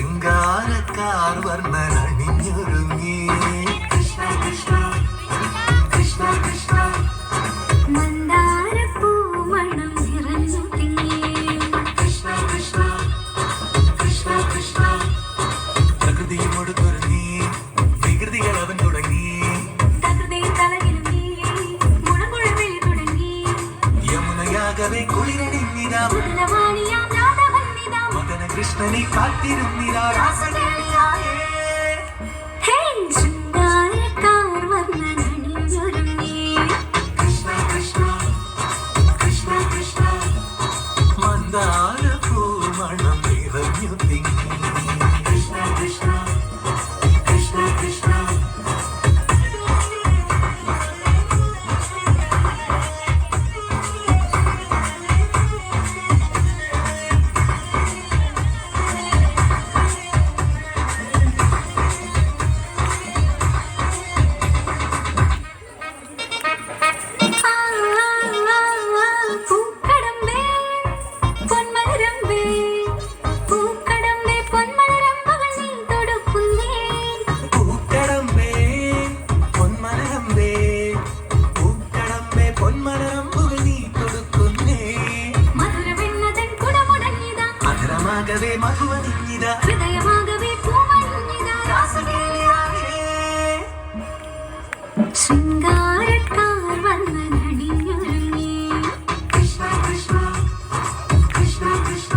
ശൃംഗാരക്കാർ വർണ്ണനണിഞ്ഞൊരുങ്ങി കൃഷ്ണ കൃഷ്ണ കൃഷ്ണ കൃഷ്ണ മന്ദാരപ്പൂമണം നിറഞ്ഞു തിങ്ങി കൃഷ്ണ കൃഷ്ണ കൃഷ്ണ കൃഷ്ണ പ്രകൃതിയോട് തുറങ്ങി വികൃതികൾ അവൻ തുടങ്ങി തകൃതിയിൽ തലകിലുങ്ങി മുഴമുഴവിളി തുടങ്ങി യമുനയാകവേ കുളിരണിഞ്ഞിതാ മുതലവാണിയാം രാധവന്നിതാ മദന കൃഷ്ണനെ കാത്തിരുന്നിതാ രാസകേളിയായേ ഹേ ശൃംഗാരക്കാർ വർണ്ണനണിഞ്ഞൊരുങ്ങി കൃഷ്ണ കൃഷ്ണ കൃഷ്ണ കൃഷ്ണ മന്ദാരപ്പൂമണം നിറഞ്ഞു തിങ്ങി കൃഷ്ണ കൃഷ്ണ കൃഷ്ണ കൃഷ്ണ പൂക്കടമ്പേ പൊന്മലരമ്പേ പൂക്കടമ്പേ പൊന്മലരമ്പകൾ നീ തൊടുക്കുന്നേ പൂക്കടമ്പേ പൊന്മലരമ്പേ പൂക്കടമ്പേ പൊന്മലരമ്പുകൾ നീ കൊടുക്കുന്നേ മധുരവെണ്ണതൻ കുടമുടങ്ങിതാ മധുരമാകവേ മധുവനിഞ്ഞിതാ ഹൃദയമാകവേ പൂമണിഞ്ഞിതാ രാസകേളിയായേ ശൃംഗാരക്കാർ വർണ്ണനണിഞ്ഞൊരുങ്ങി കൃഷ്ണ കൃഷ്ണ കൃഷ്ണ കൃഷ്ണ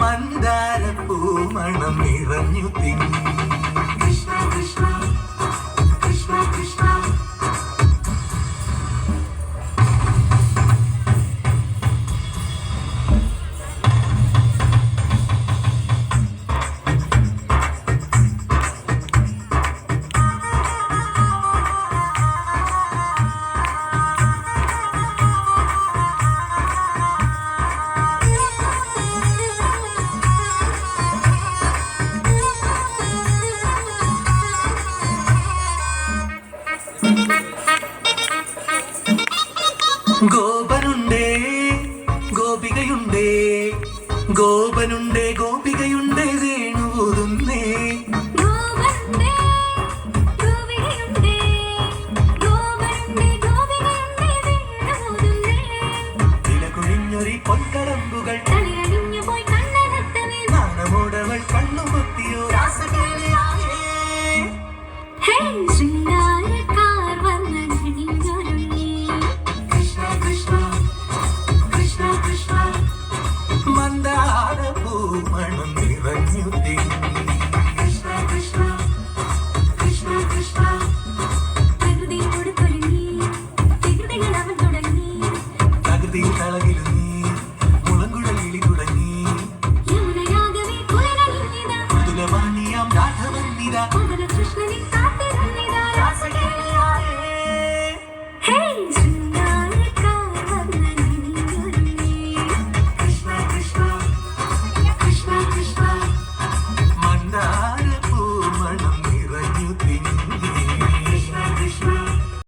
മന്ദാരപ്പൂമണം നിറഞ്ഞു തിങ്ങി കൃഷ്ണ കൃഷ്ണ കൃഷ്ണ കൃഷ്ണ ഗോപനുണ്ടേ ഗോപികയുണ്ടേ ഗോപനുണ്ടേ